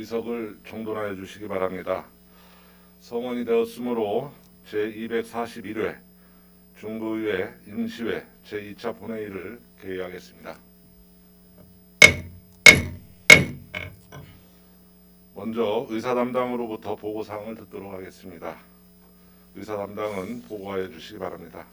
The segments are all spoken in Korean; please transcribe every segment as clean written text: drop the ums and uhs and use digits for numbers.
의석을 정돈하여 주시기 바랍니다. 성원이 되었으므로 제241회 중구의회 임시회 제2차 본회의를 개의하겠습니다. 먼저 의사담당으로부터 보고사항을 듣도록 하겠습니다. 의사담당은 보고하여 주시기 바랍니다.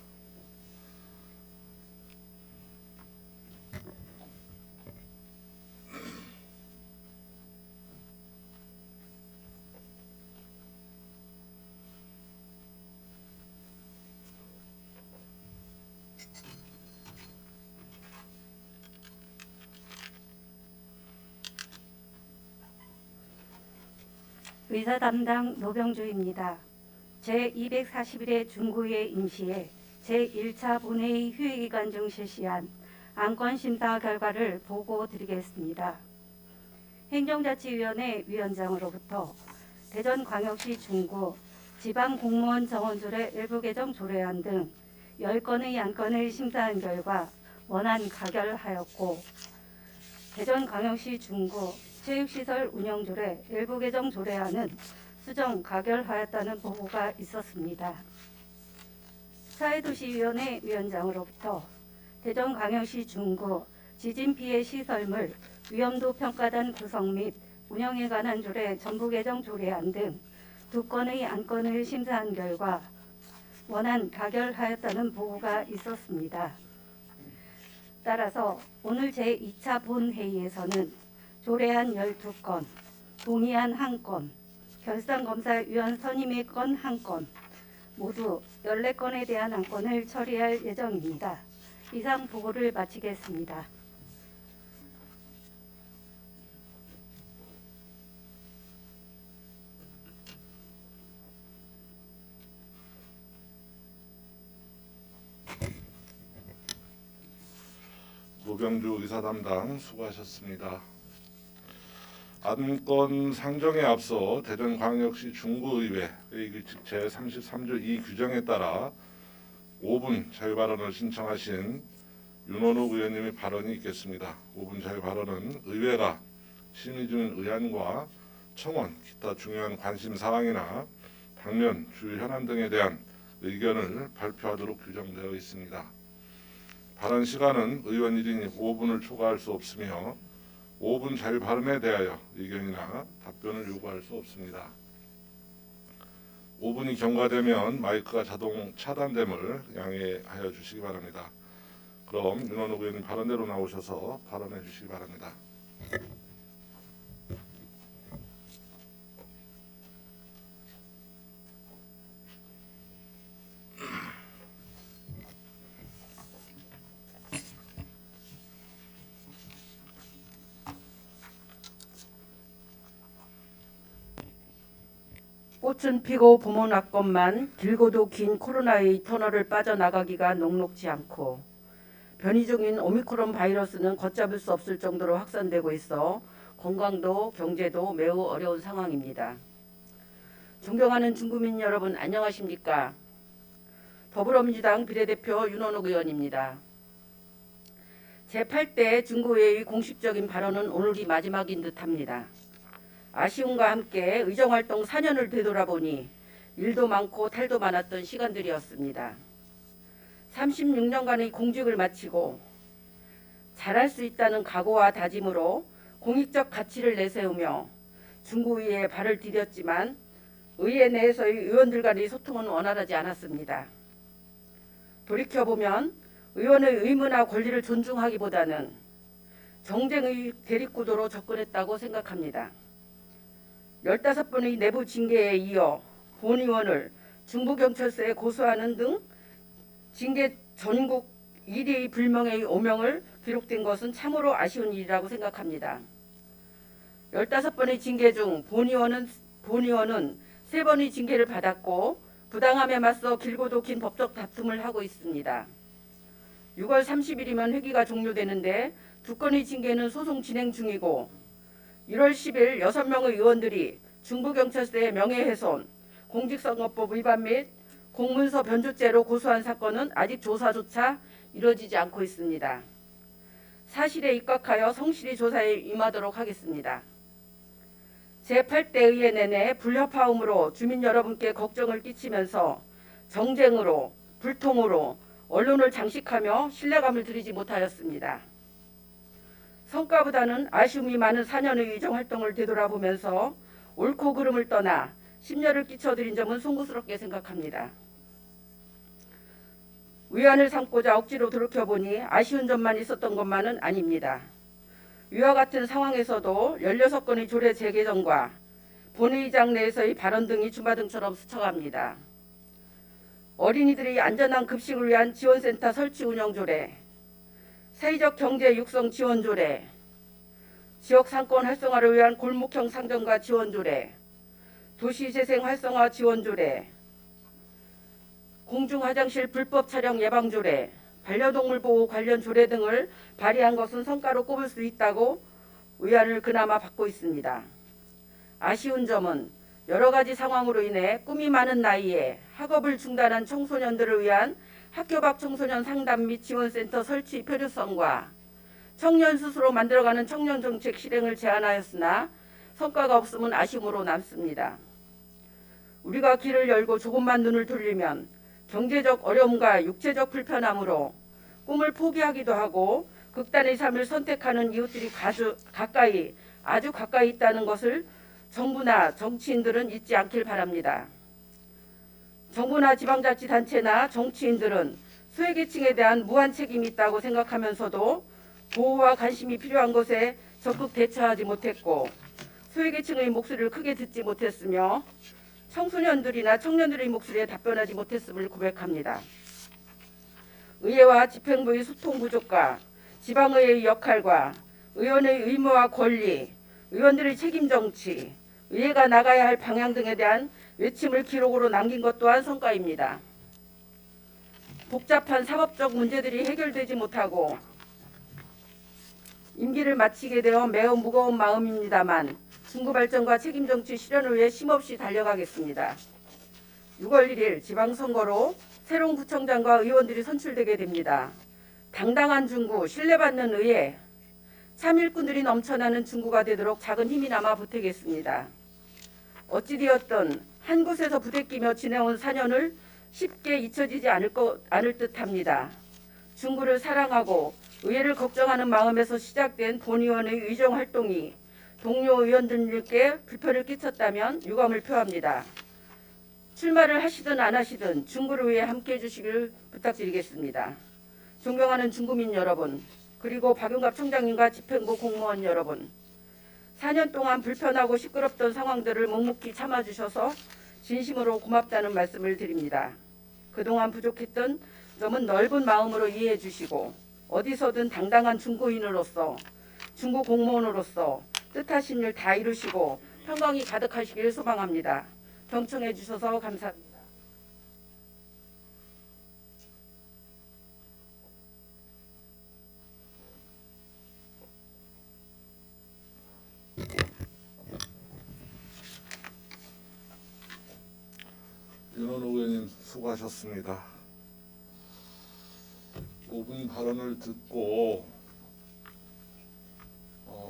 의사담당 노병주입니다. 제241회 중구의회 임시회 제1차 본회의 휴회기간 중 실시한 안건심사 결과를 보고드리겠습니다. 행정자치위원회 위원장으로부터 대전광역시 중구 지방공무원 정원조례 일부 개정 조례안 등 10건의 안건을 심사한 결과 원안 가결하였고, 대전광역시 중구 체육시설 운영조례 일부 개정 조례안은 수정 가결하였다는 보고가 있었습니다. 사회도시위원회 위원장으로부터 대전광역시 중구 지진피해 시설물 위험도 평가단 구성 및 운영에 관한 조례 전부 개정 조례안 등 2건의 안건을 심사한 결과 원안 가결하였다는 보고가 있었습니다. 따라서 오늘 제2차 본회의에서는 조례안 12건, 동의안 1건, 결산검사위원 선임의 건 1건, 모두 14건에 대한 안건을 처리할 예정입니다. 이상 보고를 마치겠습니다. 노병주 의사담당 수고하셨습니다. 안건 상정에 앞서 대전광역시 중구의회 회의규칙 제33조 2 규정에 따라 5분 자유발언을 신청하신 윤원욱 의원님의 발언이 있겠습니다. 5분 자유발언은 의회가 심의 중인 의안과 청원, 기타 중요한 관심사항이나 당면, 주요 현안 등에 대한 의견을 발표하도록 규정되어 있습니다. 발언 시간은 의원 1인이 5분을 초과할 수 없으며 5분 자유 발언에 대하여 의견이나 답변을 요구할 수 없습니다. 5분이 경과되면 마이크가 자동 차단됨을 양해하여 주시기 바랍니다. 그럼 윤원욱 의원님 발언대로 나오셔서 발언해 주시기 바랍니다. 꽃은 피고 봄은 왔건만 길고도 긴 코로나의 터널을 빠져나가기가 녹록지 않고 변이 중인 오미크론 바이러스는 걷잡을 수 없을 정도로 확산되고 있어 건강도 경제도 매우 어려운 상황입니다. 존경하는 중구민 여러분, 안녕하십니까? 더불어민주당 비례대표 윤원욱 의원입니다. 제8대 중구회의 공식적인 발언은 오늘이 마지막인 듯합니다. 아쉬움과 함께 의정활동 4년을 되돌아보니 일도 많고 탈도 많았던 시간들이었습니다. 36년간의 공직을 마치고 잘할 수 있다는 각오와 다짐으로 공익적 가치를 내세우며 중구의회에 발을 디뎠지만 의회 내에서의 의원들 간의 소통은 원활하지 않았습니다. 돌이켜보면 의원의 의무나 권리를 존중하기보다는 정쟁의 대립구도로 접근했다고 생각합니다. 15번의 내부 징계에 이어 본 의원을 중부경찰서에 고소하는 등 징계 전국 1위 불명예의 오명을 기록된 것은 참으로 아쉬운 일이라고 생각합니다. 15번의 징계 중 본 의원은 3번의 징계를 받았고 부당함에 맞서 길고도 긴 법적 다툼을 하고 있습니다. 6월 30일이면 회기가 종료되는데 2건의 징계는 소송 진행 중이고 1월 10일 6명의 의원들이 중부경찰서에 명예훼손, 공직선거법 위반 및 공문서 변조죄로 고소한 사건은 아직 조사조차 이루어지지 않고 있습니다. 사실에 입각하여 성실히 조사에 임하도록 하겠습니다. 제8대 의회 내내 불협화음으로 주민 여러분께 걱정을 끼치면서 정쟁으로 불통으로 언론을 장식하며 신뢰감을 드리지 못하였습니다. 성과보다는 아쉬움이 많은 4년의 의정 활동을 되돌아보면서 옳고 그름을 떠나 심려를 끼쳐드린 점은 송구스럽게 생각합니다. 위안을 삼고자 억지로 돌이켜보니 아쉬운 점만 있었던 것만은 아닙니다. 위와 같은 상황에서도 16건의 조례 재개정과 본회의장 내에서의 발언 등이 주마등처럼 스쳐갑니다. 어린이들의 안전한 급식을 위한 지원센터 설치 운영 조례, 사회적 경제 육성 지원 조례, 지역 상권 활성화를 위한 골목형 상점과 지원 조례, 도시재생 활성화 지원 조례, 공중화장실 불법 촬영 예방 조례, 반려동물 보호 관련 조례 등을 발의한 것은 성과로 꼽을 수 있다고 의안을 그나마 받고 있습니다. 아쉬운 점은 여러 가지 상황으로 인해 꿈이 많은 나이에 학업을 중단한 청소년들을 위한 학교 밖 청소년 상담 및 지원센터 설치 필요성과 청년 스스로 만들어가는 청년 정책 실행을 제안하였으나 성과가 없음은 아쉬움으로 남습니다. 우리가 길을 열고 조금만 눈을 돌리면 경제적 어려움과 육체적 불편함으로 꿈을 포기하기도 하고 극단의 삶을 선택하는 이웃들이 아주 가까이 있다는 것을 정부나 정치인들은 잊지 않길 바랍니다. 정부나 지방자치단체나 정치인들은 소외계층에 대한 무한 책임이 있다고 생각하면서도 보호와 관심이 필요한 것에 적극 대처하지 못했고 소외계층의 목소리를 크게 듣지 못했으며 청소년들이나 청년들의 목소리에 답변하지 못했음을 고백합니다. 의회와 집행부의 소통 부족과 지방의회의 역할과 의원의 의무와 권리, 의원들의 책임 정치, 의회가 나가야 할 방향 등에 대한 외침을 기록으로 남긴 것 또한 성과입니다. 복잡한 사법적 문제들이 해결되지 못하고 임기를 마치게 되어 매우 무거운 마음입니다만 중구 발전과 책임 정치 실현을 위해 쉼없이 달려가겠습니다. 6월 1일 지방선거로 새로운 구청장과 의원들이 선출되게 됩니다. 당당한 중구, 신뢰받는 의회, 참일꾼들이 넘쳐나는 중구가 되도록 작은 힘이나마 보태겠습니다. 어찌되었든 한 곳에서 부대끼며 지내온 4년을 쉽게 잊혀지지 않을 듯합니다. 중구를 사랑하고 의회를 걱정하는 마음에서 시작된 본의원의 의정 활동이 동료 의원들께 불편을 끼쳤다면 유감을 표합니다. 출마를 하시든 안 하시든 중구를 위해 함께해 주시길 부탁드리겠습니다. 존경하는 중구민 여러분, 그리고 박용갑 청장님과 집행부 공무원 여러분, 4년 동안 불편하고 시끄럽던 상황들을 묵묵히 참아주셔서 진심으로 고맙다는 말씀을 드립니다. 그동안 부족했던 점은 넓은 마음으로 이해해 주시고 어디서든 당당한 중구인으로서 중구 공무원으로서 뜻하신 일 다 이루시고 평강이 가득하시길 소망합니다. 경청해 주셔서 감사합니다. 윤원호 의원님 수고하셨습니다. 5분 발언을 듣고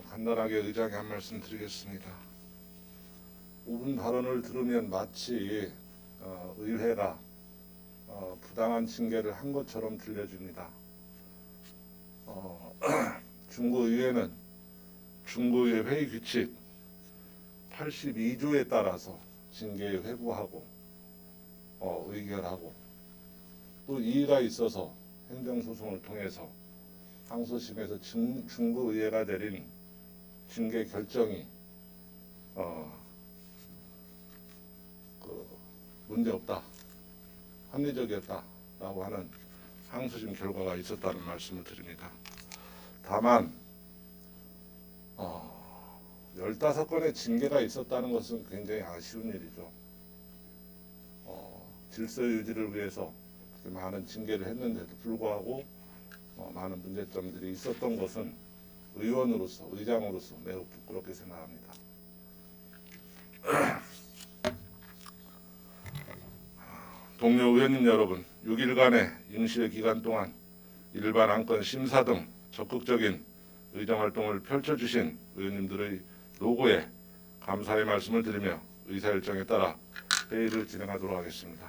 간단하게 의장에 한 말씀 드리겠습니다. 5분 발언을 들으면 마치 의회가 부당한 징계를 한 것처럼 들려집니다. 중구의회는 중구의 회의 규칙 82조에 따라서 징계에 회부하고 의결하고 또 이의가 있어서 행정소송을 통해서 항소심에서 중구의회가 내린 징계 결정이 문제없다, 합리적이었다라고 하는 항소심 결과가 있었다는 말씀을 드립니다. 다만 15건의 징계가 있었다는 것은 굉장히 아쉬운 일이죠. 질서 유지를 위해서 많은 징계를 했는데도 불구하고 많은 문제점들이 있었던 것은 의원으로서, 의장으로서 매우 부끄럽게 생각합니다. 동료 의원님 여러분, 6일간의 임시회 기간 동안 일반 안건 심사 등 적극적인 의정 활동을 펼쳐주신 의원님들의 노고에 감사의 말씀을 드리며 의사일정에 따라 회의를 진행하도록 하겠습니다.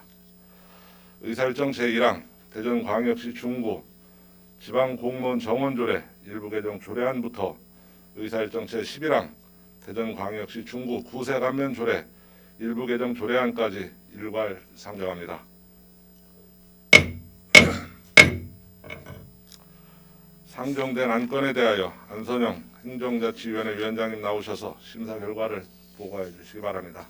의사일정 제1항 대전광역시 중구 지방공무원 정원조례 일부 개정 조례안부터 의사일정 제11항 대전광역시 중구 구세감면조례 일부 개정 조례안까지 일괄 상정합니다. 상정된 안건에 대하여 안선영 행정자치위원회 위원장님 나오셔서 심사 결과를 보고해 주시기 바랍니다.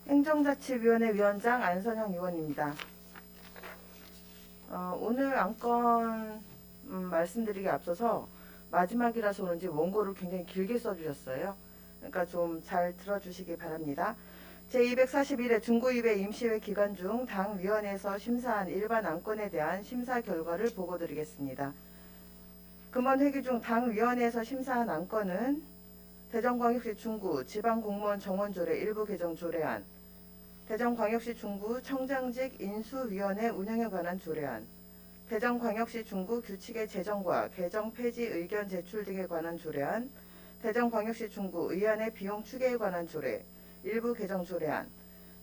행정자치위원회 위원장 안선영 의원입니다. 오늘 안건 말씀드리기 앞서서 마지막이라서 그런지 원고를 굉장히 길게 써주셨어요. 그러니까 좀 잘 들어주시기 바랍니다. 제241회 중구의회 임시회 기간 중 당위원회에서 심사한 일반 안건에 대한 심사 결과를 보고드리겠습니다. 금번 회기 중 당위원회에서 심사한 안건은 대전광역시 중구 지방공무원 정원조례 일부 개정 조례안, 대전광역시 중구 청장직 인수위원회 운영에 관한 조례안, 대전광역시 중구 규칙의 제정과 개정 폐지 의견 제출 등에 관한 조례안, 대전광역시 중구 의안의 비용 추계에 관한 조례 일부 개정 조례안,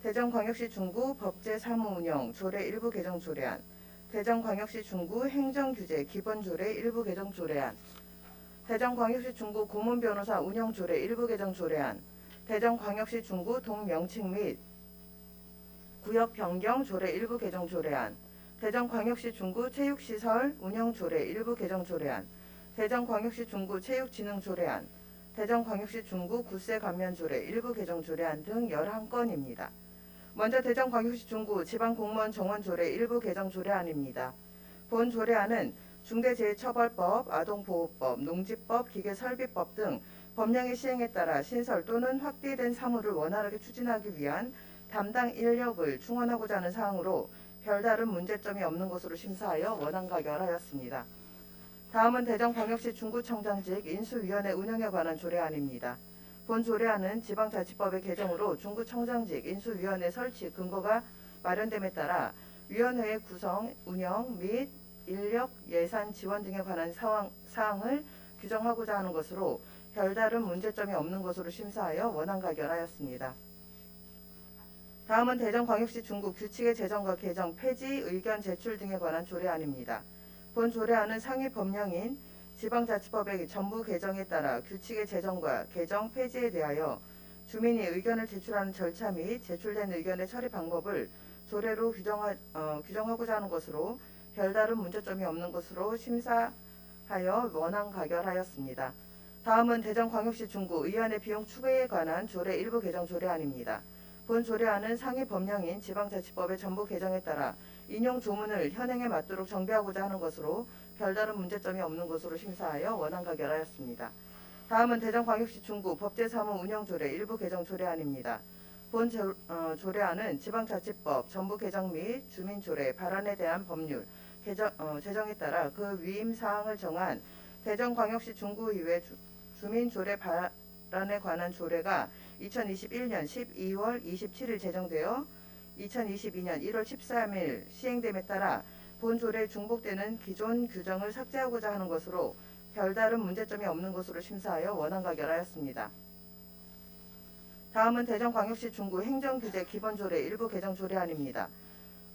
대전광역시 중구 법제 사무 운영 조례 일부 개정 조례안, 대전광역시 중구 행정규제 기본조례 일부 개정 조례안, 대전광역시 중구 고문변호사 운영조례 일부 개정 조례안, 대전광역시 중구 동명칭 및 구역 변경 조례 일부 개정 조례안, 대전광역시 중구 체육시설 운영조례 일부 개정 조례안, 대전광역시 중구 체육진흥 조례안, 대전광역시 중구 구세 감면 조례 일부 개정 조례안 등 11건입니다. 먼저 대전광역시 중구 지방공무원 정원 조례 일부 개정 조례안입니다. 본 조례안은 중대재해처벌법, 아동보호법, 농지법, 기계설비법 등 법령의 시행에 따라 신설 또는 확대된 사무를 원활하게 추진하기 위한 담당 인력을 충원하고자 하는 사항으로 별다른 문제점이 없는 것으로 심사하여 원안가결하였습니다. 다음은 대전광역시 중구청장직 인수위원회 운영에 관한 조례안입니다. 본 조례안은 지방자치법의 개정으로 중구청장직 인수위원회 설치 근거가 마련됨에 따라 위원회의 구성, 운영 및 인력, 예산 지원 등에 관한 사항을 규정하고자 하는 것으로 별다른 문제점이 없는 것으로 심사하여 원안가결하였습니다. 다음은 대전광역시 중구 규칙의 제정과 개정, 폐지, 의견 제출 등에 관한 조례안입니다. 본 조례안은 상위 법령인 지방자치법의 전부 개정에 따라 규칙의 제정과 개정, 폐지에 대하여 주민이 의견을 제출하는 절차 및 제출된 의견의 처리 방법을 조례로 규정하고자 하는 것으로 별다른 문제점이 없는 것으로 심사하여 원안 가결하였습니다. 다음은 대전광역시 중구 의안의 비용 추계에 관한 조례 일부 개정 조례안입니다. 본 조례안은 상위 법령인 지방자치법의 전부 개정에 따라 인용 조문을 현행에 맞도록 정비하고자 하는 것으로 별다른 문제점이 없는 것으로 심사하여 원안 가결하였습니다. 다음은 대전광역시 중구 법제사무 운영조례 일부 개정 조례안입니다. 본 조례안은 지방자치법 전부 개정 및 주민조례 발안에 대한 법률 제정에 따라 그 위임 사항을 정한 대전광역시 중구의회 주민조례 발안에 관한 조례가 2021년 12월 27일 제정되어 2022년 1월 13일 시행됨에 따라 본 조례에 중복되는 기존 규정을 삭제하고자 하는 것으로 별다른 문제점이 없는 것으로 심사하여 원안 가결하였습니다. 다음은 대전광역시 중구 행정규제 기본조례 일부 개정 조례안입니다.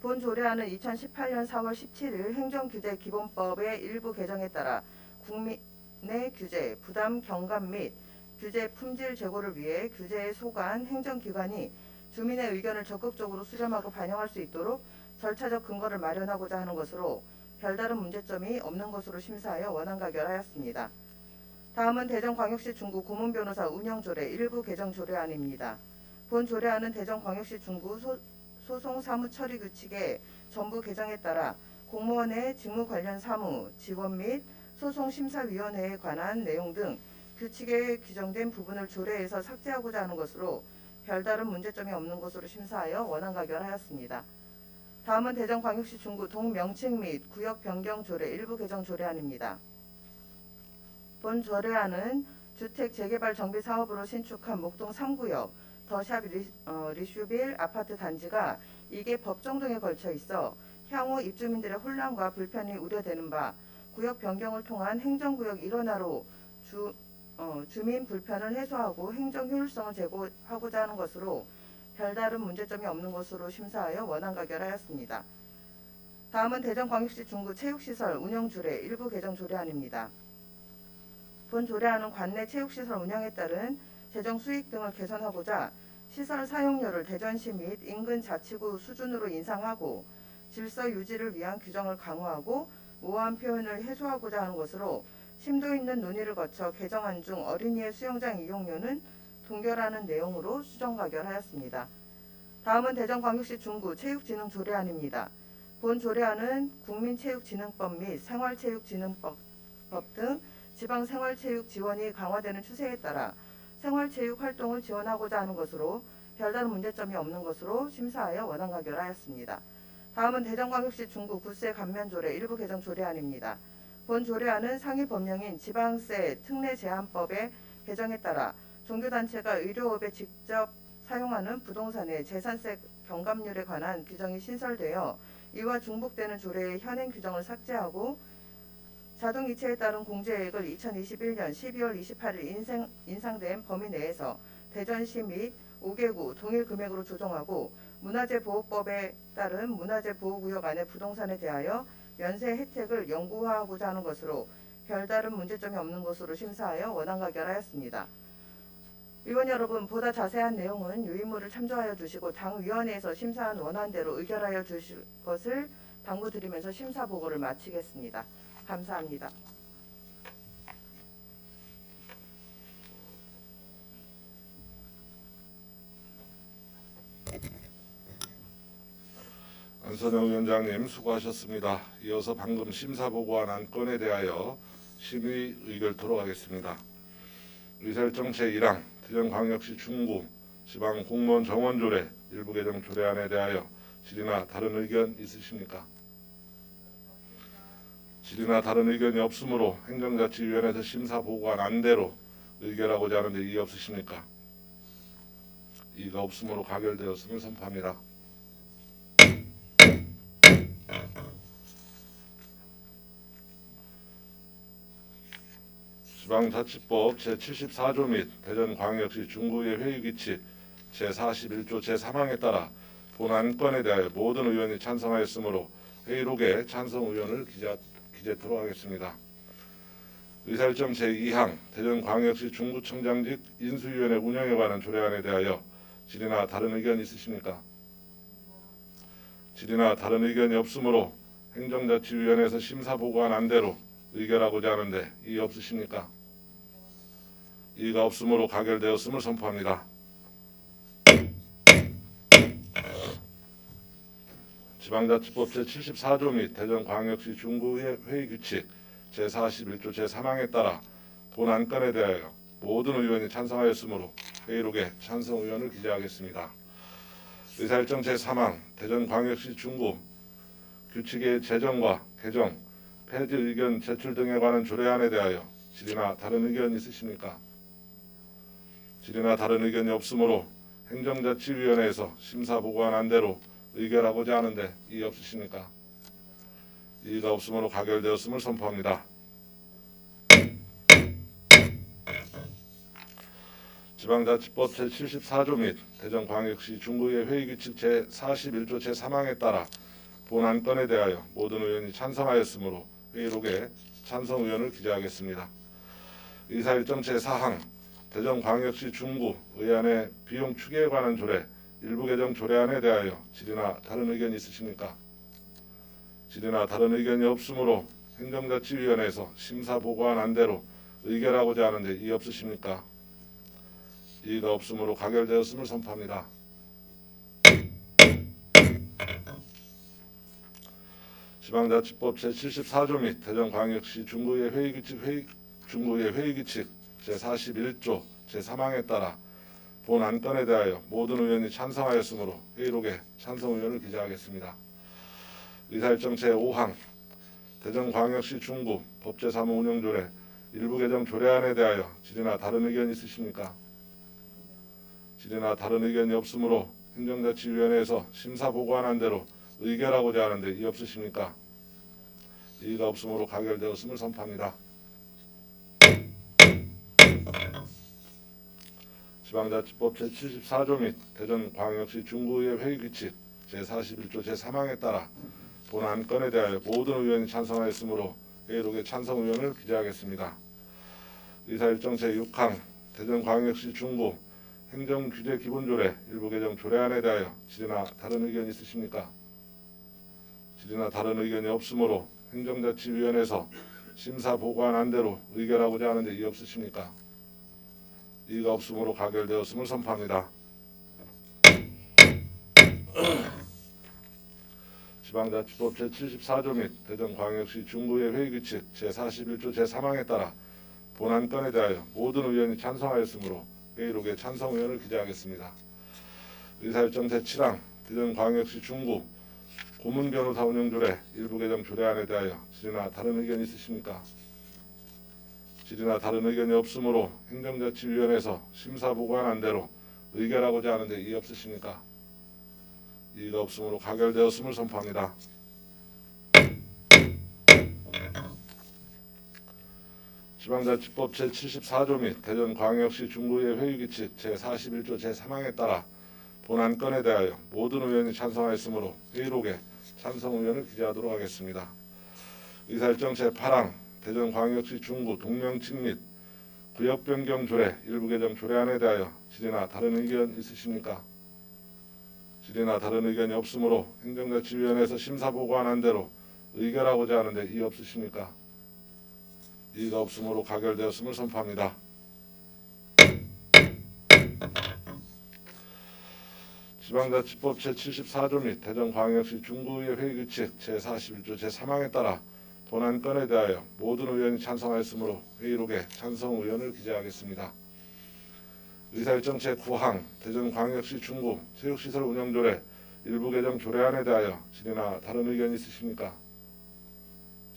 본 조례안은 2018년 4월 17일 행정규제 기본법의 일부 개정에 따라 국민의 규제, 부담 경감 및 규제 품질 제고를 위해 규제에 속한 행정기관이 주민의 의견을 적극적으로 수렴하고 반영할 수 있도록 절차적 근거를 마련하고자 하는 것으로 별다른 문제점이 없는 것으로 심사하여 원안 가결하였습니다. 다음은 대전광역시 중구 고문변호사 운영조례 일부 개정 조례안입니다. 본 조례안은 대전광역시 중구 소송 사무 처리 규칙의 전부 개정에 따라 공무원의 직무 관련 사무, 지원 및 소송심사위원회에 관한 내용 등 규칙에 규정된 부분을 조례에서 삭제하고자 하는 것으로 별다른 문제점이 없는 것으로 심사하여 원안 가결하였습니다. 다음은 대전광역시 중구 동명칭 및 구역 변경 조례 일부 개정 조례안입니다. 본 조례안은 주택 재개발 정비 사업으로 신축한 목동 3구역 더샵 리슈빌 아파트 단지가 이게 법정 등에 걸쳐 있어 향후 입주민들의 혼란과 불편이 우려되는 바 구역 변경을 통한 행정구역 일원화로 주민 불편을 해소하고 행정 효율성을 제고하고자 하는 것으로 별다른 문제점이 없는 것으로 심사하여 원안 가결하였습니다. 다음은 대전광역시 중구 체육시설 운영조례 일부 개정 조례안입니다. 본 조례안은 관내 체육시설 운영에 따른 재정 수익 등을 개선하고자 시설 사용료를 대전시 및 인근 자치구 수준으로 인상하고 질서 유지를 위한 규정을 강화하고 모호한 표현을 해소하고자 하는 것으로 심도 있는 논의를 거쳐 개정안 중 어린이의 수영장 이용료는 동결하는 내용으로 수정 가결하였습니다. 다음은 대전광역시 중구 체육진흥 조례안입니다. 본 조례안은 국민체육진흥법 및 생활체육진흥법 등 지방생활체육 지원이 강화되는 추세에 따라 생활체육 활동을 지원하고자 하는 것으로 별다른 문제점이 없는 것으로 심사하여 원안 가결하였습니다. 다음은 대전광역시 중구 구세 감면조례 일부 개정 조례안입니다. 본 조례안은 상위 법령인 지방세 특례제한법의 개정에 따라 종교단체가 의료업에 직접 사용하는 부동산의 재산세 경감률에 관한 규정이 신설되어 이와 중복되는 조례의 현행 규정을 삭제하고 자동이체에 따른 공제액을 2021년 12월 28일 인상된 범위 내에서 대전시 및 5개구 동일 금액으로 조정하고 문화재보호법에 따른 문화재보호구역 안의 부동산에 대하여 연쇄 혜택을 영구화하고자 하는 것으로 별다른 문제점이 없는 것으로 심사하여 원안 가결하였습니다. 의원 여러분, 보다 자세한 내용은 유인물을 참조하여 주시고 당위원회에서 심사한 원안대로 의결하여 주실 것을 당부드리면서 심사 보고를 마치겠습니다. 감사합니다. 안선영 위원장님 수고하셨습니다. 이어서 방금 심사 보고한 안건에 대하여 심의 의결토록 하겠습니다. 의사일정 제1항 대전광역시 중구 지방공무원 정원조례 일부 개정 조례안에 대하여 질의나 다른 의견 있으십니까? 질의나 다른 의견이 없으므로 행정자치위원회에서 심사 보고한 안대로 의결하고자 하는데 이의 없으십니까? 이의가 없으므로 가결되었음을 선포합니다. 지방자치법 제74조 및 대전광역시 중구의 회의규칙 제41조 제3항에 따라 본 안건에 대하여 모든 의원이 찬성하였으므로 회의록에 찬성 의원을 기재토록 하겠습니다. 의사일정 제2항 대전광역시 중구청장직 인수위원회 운영에 관한 조례안에 대하여 질의나 다른 의견 있으십니까? 질의나 다른 의견이 없으므로 행정자치위원회에서 심사 보고한 안대로 의결하고자 하는데 이의 없으십니까? 이의가 없으므로 가결되었음을 선포합니다. 지방자치법 제74조 및 대전광역시 중구의 회의규칙 제41조 제3항에 따라 본 안건에 대하여 모든 의원이 찬성하였으므로 회의록에 찬성 의원을 기재하겠습니다. 의사일정 제3항 대전광역시 중구 규칙의 제정과 개정, 폐지 의견 제출 등에 관한 조례안에 대하여 질의나 다른 의견 있으십니까? 질의나 다른 의견이 없으므로 행정자치위원회에서 심사 보고한 안대로 의결하고자 하는데 이의 없으십니까? 이의가 없으므로 가결되었음을 선포합니다. 지방자치법 제74조 및 대전광역시 중구의 회의규칙 제41조 제3항에 따라 본 안건에 대하여 모든 의원이 찬성하였으므로 회의록에 찬성 의원을 기재하겠습니다. 의사일정 제4항 대전광역시 중구 의안의 비용 추계에 관한 조례 일부 개정 조례안에 대하여 질의나 다른 의견이 있으십니까? 질의나 다른 의견이 없으므로 행정자치위원회에서 심사 보고한 안대로 의결하고자 하는데 이의 없으십니까? 이의가 없으므로 가결되었음을 선포합니다. 지방자치법 제74조 및 대전광역시 중구의 회의규칙 제41조 제3항에 따라 본 안건에 대하여 모든 의원이 찬성하였으므로 회의록에 찬성 의원을 기재하겠습니다. 의사일정 제5항 대전광역시 중구 법제사무운영조례 일부 개정 조례안에 대하여 질의나 다른 의견 있으십니까? 질의나 다른 의견이 없으므로 행정자치위원회에서 심사 보고한 대로 의결하고자 하는데 이의 없으십니까? 이의가 없으므로 가결되었음을 선포합니다. 지방자치법 제74조 및 대전광역시 중구의회 회의규칙 제41조 제3항에 따라 본 안건에 대하여 모든 의원이 찬성하였으므로 회의록에 찬성 의원을 기재하겠습니다. 의사일정 제6항 대전광역시 중구 행정규제기본조례 일부 개정 조례안에 대하여 질의나 다른 의견 있으십니까? 질의나 다른 의견이 없으므로 행정자치위원회에서 심사 보고한 대로 의결하고자 하는데 이의 없으십니까? 이의가 없으므로 가결되었음을 선포합니다. 지방자치법 제74조 및 대전광역시 중구의 회의규칙 제41조 제3항에 따라 본 안건에 대하여 모든 의원이 찬성하였으므로 회의록에 찬성 의원을 기재하겠습니다. 의사일정 제7항 대전광역시 중구 고문변호사 운영조례 일부 개정 조례안에 대하여 질의나 다른 의견 있으십니까? 질의나 다른 의견이 없으므로 행정자치위원회에서 심사 보고한 대로 의결하고자 하는데 이의 없으십니까? 이의가 없으므로 가결되었음을 선포합니다. 지방자치법 제74조 및 대전광역시 중구의 회의규칙 제41조 제3항에 따라 본 안건에 대하여 모든 의원이 찬성하였으므로 회의록에 찬성 의원을 기재하도록 하겠습니다. 의사일정 제8항 대전광역시 중구 동명칭 및 구역변경조례 일부 개정 조례안에 대하여 질의나 다른 의견 있으십니까? 질의나 다른 의견이 없으므로 행정자치위원회에서 심사 보고한 대로 의결하고자 하는데 이의 없으십니까? 이의가 없으므로 가결되었음을 선포합니다. 지방자치법 제74조 및 대전광역시 중구의 회의규칙 제41조 제3항에 따라 본 안건에 대하여 모든 의원이 찬성하였으므로 회의록에 찬성 의원을 기재하겠습니다. 의사일정 제9항 대전광역시 중구 체육시설 운영조례 일부 개정 조례안에 대하여 질의나 다른 의견 있으십니까?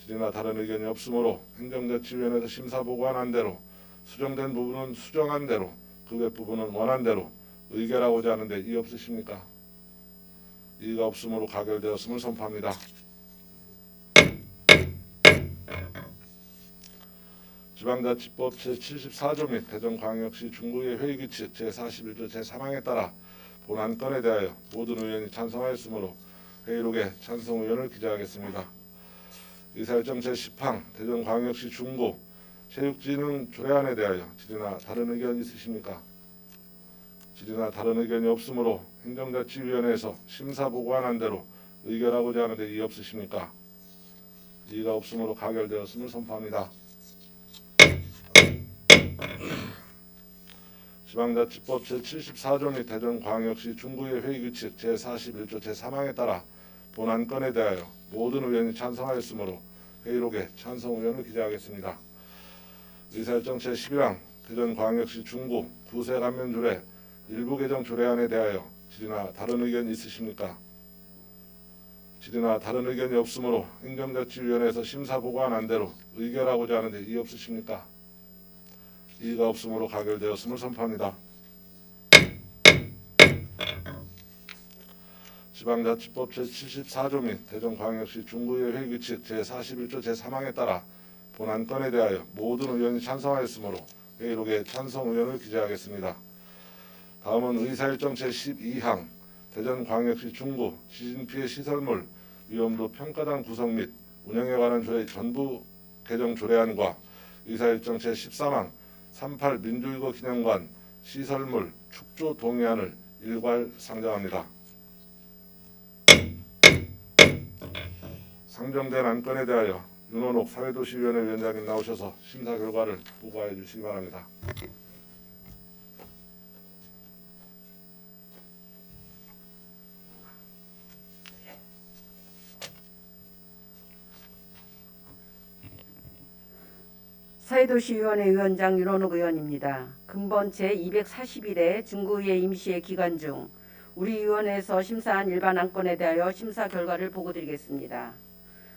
질의나 다른 의견이 없으므로 행정자치위원회에서 심사 보고한 대로 수정된 부분은 수정한 대로 그 외 부분은 원한 대로 의결하고자 하는데 이의 없으십니까? 이의가 없으므로 가결되었음을 선포합니다. 지방자치법 제74조 및 대전광역시 중구의 회의규칙 제41조 제3항에 따라 본 안건에 대하여 모든 의원이 찬성하였으므로 회의록에 찬성 의원을 기재하겠습니다. 의사일정 제10항 대전광역시 중구 체육진흥 조례안에 대하여 질의나 다른 의견 있으십니까? 질의나 다른 의견이 없으므로 행정자치위원회에서 심사 보고한 대로 의결하고자 하는데 이의 없으십니까? 이의가 없으므로 가결되었음을 선포합니다. 지방자치법 제74조 및 대전광역시 중구의 회의규칙 제41조 제3항에 따라 본 안건에 대하여 모든 의원이 찬성하였으므로 회의록에 찬성 의원을 기재하겠습니다. 의사일정 제11항 대전광역시 중구 구세감면조례 일부 개정 조례안에 대하여 질의나 다른 의견 있으십니까? 질의나 다른 의견이 없으므로 행정자치위원회에서 심사 보고한 대로 의결하고자 하는데 이의 없으십니까? 이의가 없으므로 가결되었음을 선포합니다. 지방자치법 제74조 및 대전광역시 중구의 회의규칙 제41조 제3항에 따라 본 안건에 대하여 모든 의원이 찬성하였으므로 회의록에 찬성 의원을 기재하겠습니다. 다음은 의사일정 제12항 대전광역시 중구 지진피해 시설물 위험도 평가단 구성 및 운영에 관한 조례 전부 개정 조례안과 의사일정 제13항 38 민주유거 기념관 시설물 축조 동의안을 일괄 상정합니다. 상정된 안건에 대하여 윤원옥 사회도시위원회 위원장님 나오셔서 심사 결과를 보고해 주시기 바랍니다. 사회도시위원회 위원장 윤원욱 의원입니다. 근본 제241회 중구의회 임시회 기간 중 우리 위원회에서 심사한 일반 안건에 대하여 심사 결과를 보고드리겠습니다.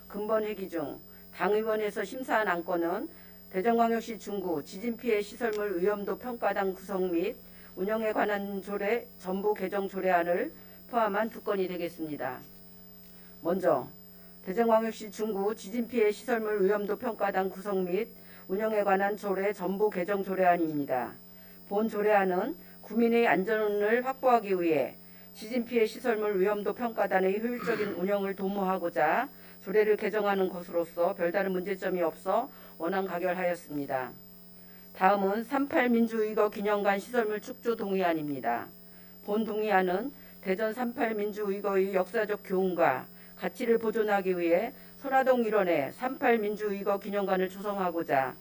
근본 회기 중 당의원에서 심사한 안건은 대전광역시 중구 지진피해 시설물 위험도 평가단 구성 및 운영에 관한 조례 전부 개정 조례안을 포함한 2건이 되겠습니다. 먼저 대전광역시 중구 지진피해 시설물 위험도 평가단 구성 및 운영에 관한 조례 전부 개정 조례안입니다. 본 조례안은 구민의 안전을 확보하기 위해 지진피해 시설물 위험도 평가단의 효율적인 운영을 도모하고자 조례를 개정하는 것으로서 별다른 문제점이 없어 원안 가결하였습니다. 다음은 38 민주의거 기념관 시설물 축조 동의안입니다. 본 동의안은 대전 38 민주의거의 역사적 교훈과 가치를 보존하기 위해 선화동 일원에 38 민주의거 기념관을 조성하고자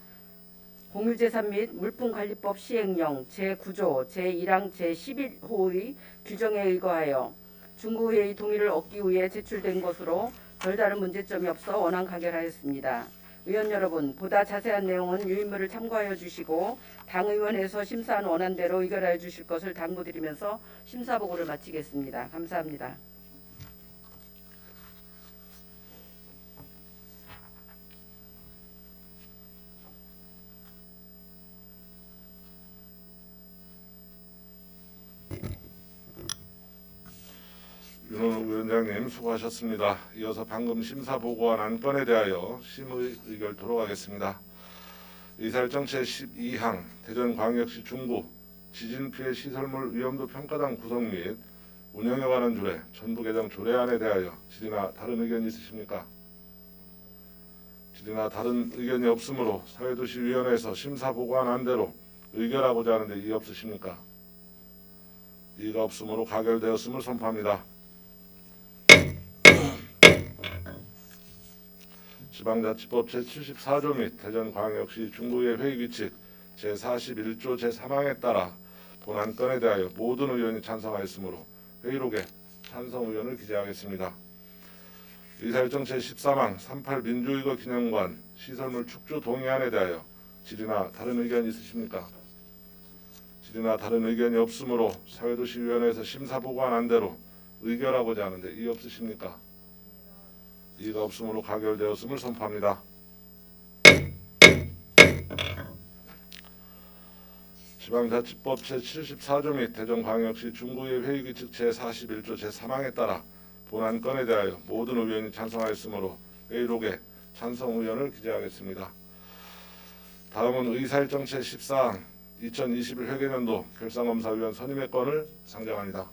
공유재산 및 물품관리법 시행령 제9조 제1항 제11호의 규정에 의거하여 중구회의 동의를 얻기 위해 제출된 것으로 별다른 문제점이 없어 원안 가결하였습니다. 의원 여러분, 보다 자세한 내용은 유인물을 참고하여 주시고 당의원에서 심사한 원안대로 의결하여 주실 것을 당부드리면서 심사보고를 마치겠습니다. 감사합니다. 윤원욱 위원장님 수고하셨습니다. 이어서 방금 심사 보고한 안건에 대하여 심의 의결토록 하겠습니다. 의사일정 제12항 대전광역시 중구 지진피해 시설물 위험도 평가단 구성 및 운영에 관한 조례 전부 개정 조례안에 대하여 질의나 다른 의견 있으십니까? 질의나 다른 의견이 없으므로 사회도시위원회에서 심사 보고한 안대로 의결하고자 하는데 이의 없으십니까? 이의가 없으므로 가결되었음을 선포합니다. 지방자치법 제74조 및 대전광역시 중구의 회의규칙 제41조 제3항에 따라 본 안건에 대하여 모든 의원이 찬성하였으므로 회의록에 찬성 의원을 기재하겠습니다. 의사일정 제13항 38 민주의거 기념관 시설물 축조 동의안에 대하여 질의나 다른 의견 있으십니까? 질의나 다른 의견이 없으므로 사회도시위원회에서 심사 보고한 안대로 의결하고자 하는데 이의 없으십니까? 이의가 없으므로 가결되었음을 선포합니다. 지방자치법 제74조 및 대전광역시 중구의 회의규칙 제41조 제3항에 따라 본 안건에 대하여 모든 의원이 찬성하였으므로 회의록에 찬성 의원을 기재하겠습니다. 다음은 의사일정 제14항 2021 회계년도 결산검사위원 선임의 건을 상정합니다.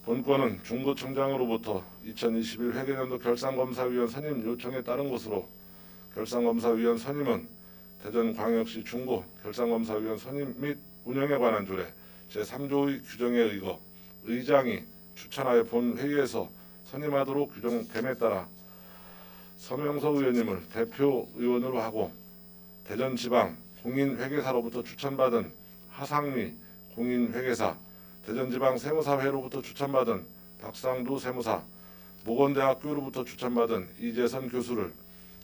본건은 중구청장으로부터 2021 회계년도 결산검사위원 선임 요청에 따른 것으로 결산검사위원 선임은 대전광역시 중구 결산검사위원 선임 및 운영에 관한 조례 제3조의 규정에 의거 의장이 추천하여 본 회의에서 선임하도록 규정됨에 따라 서명석 의원님을 대표 의원으로 하고 대전지방 공인회계사로부터 추천받은 하상미 공인회계사 대전지방 세무사회로부터 추천받은 박상두 세무사, 모건대학교로부터 추천받은 이재선 교수를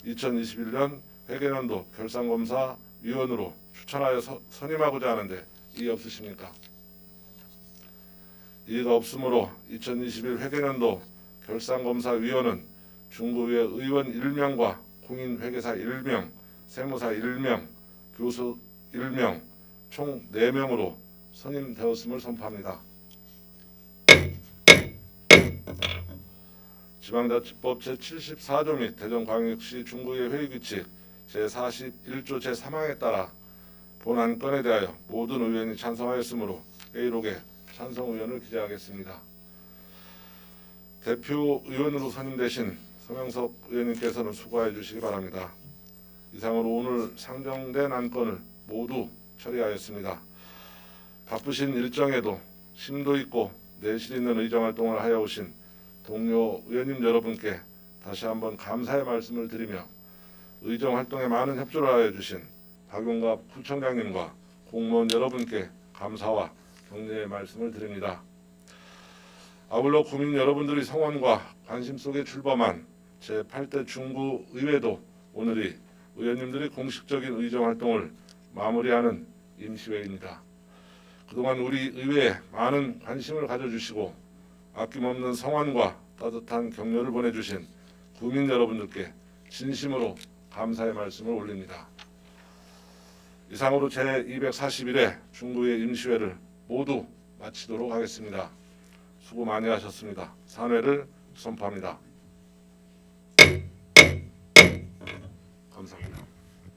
2021년 회계년도 결산검사위원으로 추천하여 선임하고자 하는데 이의 없으십니까? 이의가 없으므로 2021 회계년도 결산검사위원은 중구의 의원 1명과 공인회계사 1명, 세무사 1명, 교수 1명, 총 4명으로 선임되었음을 선포합니다. 지방자치법 제74조 및 대전광역시 중구의 회의규칙 제41조 제3항에 따라 본 안건에 대하여 모든 의원이 찬성하였으므로 회의록에 찬성 의원을 기재하겠습니다. 대표 의원으로 선임되신 서명석 의원님께서는 수고해 주시기 바랍니다. 이상으로 오늘 상정된 안건을 모두 처리하였습니다. 바쁘신 일정에도 심도 있고 내실 있는 의정활동을 하여 오신 동료 의원님 여러분께 다시 한번 감사의 말씀을 드리며 의정활동에 많은 협조를 하여 주신 박용갑 부총장님과 공무원 여러분께 감사와 격려의 말씀을 드립니다. 아울러 국민 여러분들의 성원과 관심 속에 출범한 제8대 중구의회도 오늘이 의원님들의 공식적인 의정활동을 마무리하는 임시회입니다. 그동안 우리 의회에 많은 관심을 가져주시고 아낌없는 성원과 따뜻한 격려를 보내주신 국민 여러분들께 진심으로 감사의 말씀을 올립니다. 이상으로 제241회 중구의 임시회를 모두 마치도록 하겠습니다. 수고 많이 하셨습니다. 산회를 선포합니다. 감사합니다.